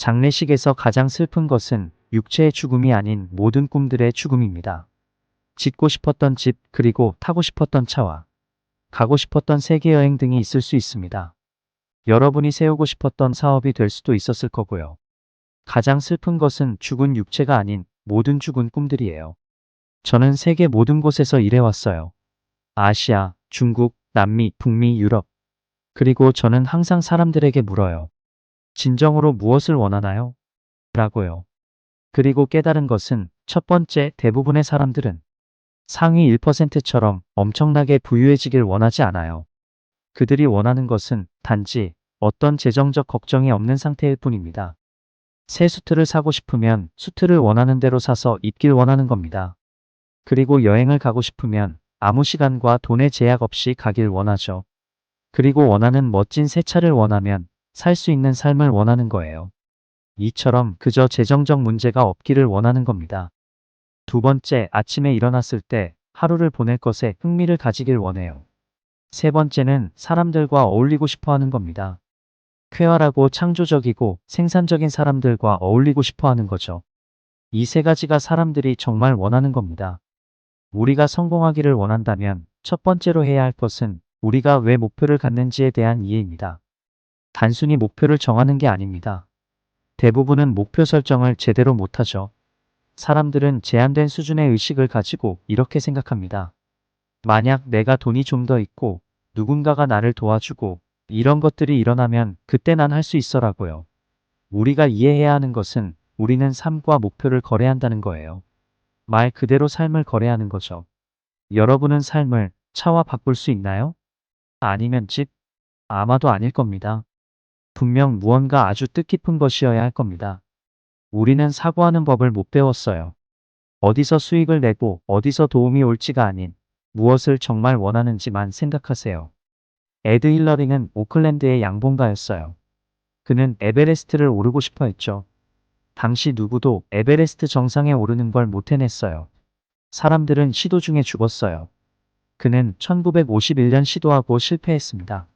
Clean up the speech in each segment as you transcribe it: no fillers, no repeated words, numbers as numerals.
장례식에서 가장 슬픈 것은 육체의 죽음이 아닌 모든 꿈들의 죽음입니다. 짓고 싶었던 집, 그리고 타고 싶었던 차와 가고 싶었던 세계여행 등이 있을 수 있습니다. 여러분이 세우고 싶었던 사업이 될 수도 있었을 거고요. 가장 슬픈 것은 죽은 육체가 아닌 모든 죽은 꿈들이에요. 저는 세계 모든 곳에서 일해왔어요. 아시아, 중국, 남미, 북미, 유럽. 그리고 저는 항상 사람들에게 물어요. 진정으로 무엇을 원하나요? 라고요. 그리고 깨달은 것은 첫 번째, 대부분의 사람들은 상위 1%처럼 엄청나게 부유해지길 원하지 않아요. 그들이 원하는 것은 단지 어떤 재정적 걱정이 없는 상태일 뿐입니다. 새 수트를 사고 싶으면 수트를 원하는 대로 사서 입길 원하는 겁니다. 그리고 여행을 가고 싶으면 아무 시간과 돈의 제약 없이 가길 원하죠. 그리고 원하는 멋진 새 차를 원하면 살 수 있는 삶을 원하는 거예요. 이처럼 그저 재정적 문제가 없기를 원하는 겁니다. 두 번째, 아침에 일어났을 때 하루를 보낼 것에 흥미를 가지길 원해요. 세 번째는 사람들과 어울리고 싶어 하는 겁니다. 쾌활하고 창조적이고 생산적인 사람들과 어울리고 싶어 하는 거죠. 이 세 가지가 사람들이 정말 원하는 겁니다. 우리가 성공하기를 원한다면 첫 번째로 해야 할 것은 우리가 왜 목표를 갖는지에 대한 이해입니다. 단순히 목표를 정하는 게 아닙니다. 대부분은 목표 설정을 제대로 못하죠. 사람들은 제한된 수준의 의식을 가지고 이렇게 생각합니다. 만약 내가 돈이 좀 더 있고 누군가가 나를 도와주고 이런 것들이 일어나면 그때 난 할 수 있어라고요. 우리가 이해해야 하는 것은 우리는 삶과 목표를 거래한다는 거예요. 말 그대로 삶을 거래하는 거죠. 여러분은 삶을 차와 바꿀 수 있나요? 아니면 집? 아마도 아닐 겁니다. 분명 무언가 아주 뜻깊은 것이어야 할 겁니다. 우리는 사고하는 법을 못 배웠어요. 어디서 수익을 내고 어디서 도움이 올지가 아닌 무엇을 정말 원하는지만 생각하세요. 에드 힐러링은 오클랜드의 양봉가였어요. 그는 에베레스트를 오르고 싶어 했죠. 당시 누구도 에베레스트 정상에 오르는 걸 못 해냈어요. 사람들은 시도 중에 죽었어요. 그는 1951년 시도하고 실패했습니다.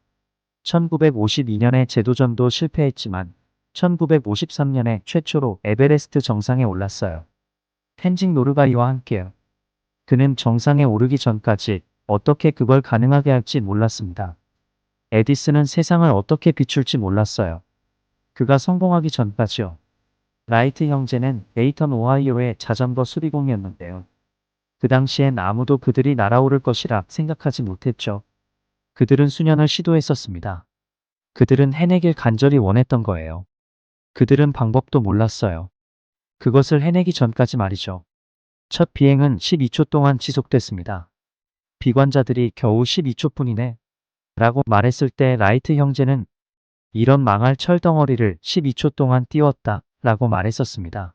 1952년에 재도전도 실패했지만 1953년에 최초로 에베레스트 정상에 올랐어요. 텐징 노르가이와 함께요. 그는 정상에 오르기 전까지 어떻게 그걸 가능하게 할지 몰랐습니다. 에디슨은 세상을 어떻게 비출지 몰랐어요. 그가 성공하기 전까지요. 라이트 형제는 데이턴 오하이오의 자전거 수리공이었는데요. 그 당시엔 아무도 그들이 날아오를 것이라 생각하지 못했죠. 그들은 수년을 시도했었습니다. 그들은 해내길 간절히 원했던 거예요. 그들은 방법도 몰랐어요. 그것을 해내기 전까지 말이죠. 첫 비행은 12초 동안 지속됐습니다. 비관자들이 겨우 12초뿐이네 라고 말했을 때 라이트 형제는 이런 망할 철덩어리를 12초 동안 띄웠다 라고 말했었습니다.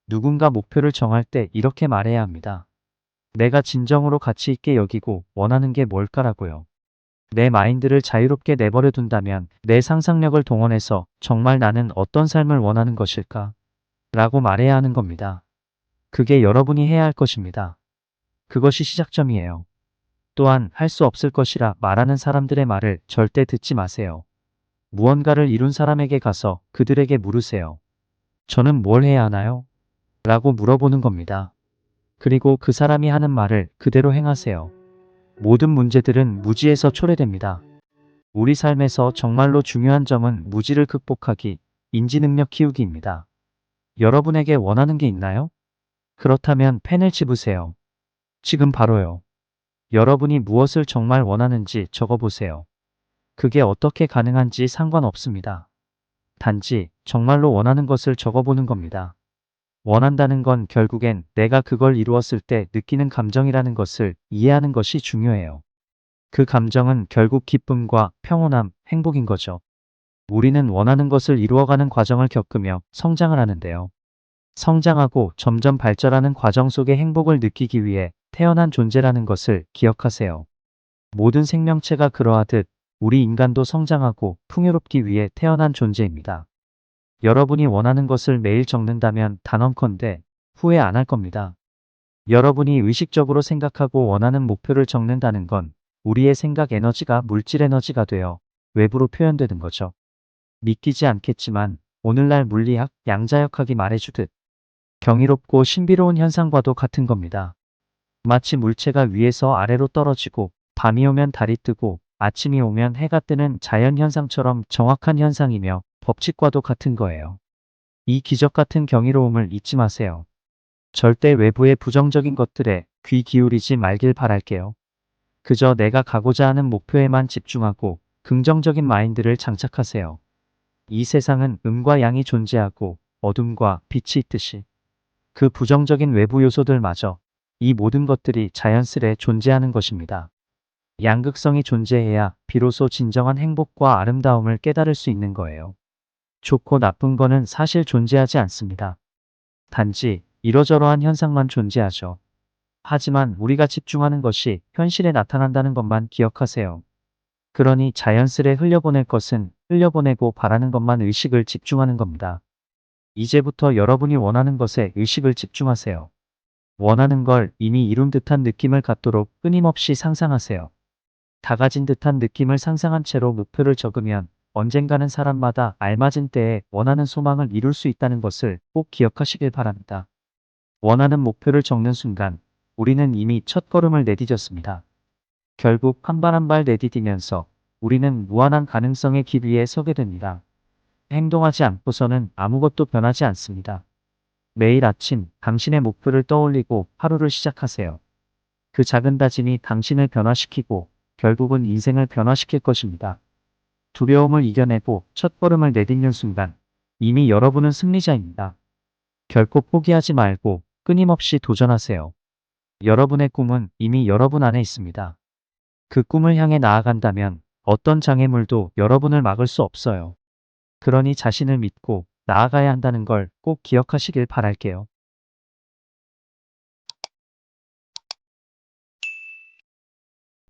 누군가 목표를 정할 때 이렇게 말해야 합니다. 내가 진정으로 가치 있게 여기고 원하는 게 뭘까라고요. 내 마인드를 자유롭게 내버려 둔다면 내 상상력을 동원해서 정말 나는 어떤 삶을 원하는 것일까? 라고 말해야 하는 겁니다. 그게 여러분이 해야 할 것입니다. 그것이 시작점이에요. 또한 할 수 없을 것이라 말하는 사람들의 말을 절대 듣지 마세요. 무언가를 이룬 사람에게 가서 그들에게 물으세요. 저는 뭘 해야 하나요? 라고 물어보는 겁니다. 그리고 그 사람이 하는 말을 그대로 행하세요. 모든 문제들은 무지에서 초래됩니다. 우리 삶에서 정말로 중요한 점은 무지를 극복하기, 인지능력 키우기입니다. 여러분에게 원하는 게 있나요? 그렇다면 펜을 집으세요. 지금 바로요. 여러분이 무엇을 정말 원하는지 적어보세요. 그게 어떻게 가능한지 상관없습니다. 단지 정말로 원하는 것을 적어보는 겁니다. 원한다는 건 결국엔 내가 그걸 이루었을 때 느끼는 감정이라는 것을 이해하는 것이 중요해요. 그 감정은 결국 기쁨과 평온함, 행복인 거죠. 우리는 원하는 것을 이루어가는 과정을 겪으며 성장을 하는데요. 성장하고 점점 발전하는 과정 속의 행복을 느끼기 위해 태어난 존재라는 것을 기억하세요. 모든 생명체가 그러하듯 우리 인간도 성장하고 풍요롭기 위해 태어난 존재입니다. 여러분이 원하는 것을 매일 적는다면 단언컨대 후회 안 할 겁니다. 여러분이 의식적으로 생각하고 원하는 목표를 적는다는 건 우리의 생각 에너지가 물질 에너지가 되어 외부로 표현되는 거죠. 믿기지 않겠지만 오늘날 물리학, 양자역학이 말해주듯 경이롭고 신비로운 현상과도 같은 겁니다. 마치 물체가 위에서 아래로 떨어지고 밤이 오면 달이 뜨고 아침이 오면 해가 뜨는 자연현상처럼 정확한 현상이며 법칙과도 같은 거예요. 이 기적 같은 경이로움을 잊지 마세요. 절대 외부의 부정적인 것들에 귀 기울이지 말길 바랄게요. 그저 내가 가고자 하는 목표에만 집중하고 긍정적인 마인드를 장착하세요. 이 세상은 음과 양이 존재하고 어둠과 빛이 있듯이 그 부정적인 외부 요소들마저 이 모든 것들이 자연스레 존재하는 것입니다. 양극성이 존재해야 비로소 진정한 행복과 아름다움을 깨달을 수 있는 거예요. 좋고 나쁜 거는 사실 존재하지 않습니다. 단지 이러저러한 현상만 존재하죠. 하지만 우리가 집중하는 것이 현실에 나타난다는 것만 기억하세요. 그러니 자연스레 흘려보낼 것은 흘려보내고 바라는 것만 의식을 집중하는 겁니다. 이제부터 여러분이 원하는 것에 의식을 집중하세요. 원하는 걸 이미 이룬 듯한 느낌을 갖도록 끊임없이 상상하세요. 다 가진 듯한 느낌을 상상한 채로 목표를 적으면 언젠가는 사람마다 알맞은 때에 원하는 소망을 이룰 수 있다는 것을 꼭 기억하시길 바랍니다. 원하는 목표를 적는 순간 우리는 이미 첫걸음을 내디뎠습니다. 결국 한 발 한 발 내디디면서 우리는 무한한 가능성의 길 위에 서게 됩니다. 행동하지 않고서는 아무것도 변하지 않습니다. 매일 아침 당신의 목표를 떠올리고 하루를 시작하세요. 그 작은 다짐이 당신을 변화시키고 결국은 인생을 변화시킬 것입니다. 두려움을 이겨내고 첫걸음을 내딛는 순간 이미 여러분은 승리자입니다. 결코 포기하지 말고 끊임없이 도전하세요. 여러분의 꿈은 이미 여러분 안에 있습니다. 그 꿈을 향해 나아간다면 어떤 장애물도 여러분을 막을 수 없어요. 그러니 자신을 믿고 나아가야 한다는 걸 꼭 기억하시길 바랄게요.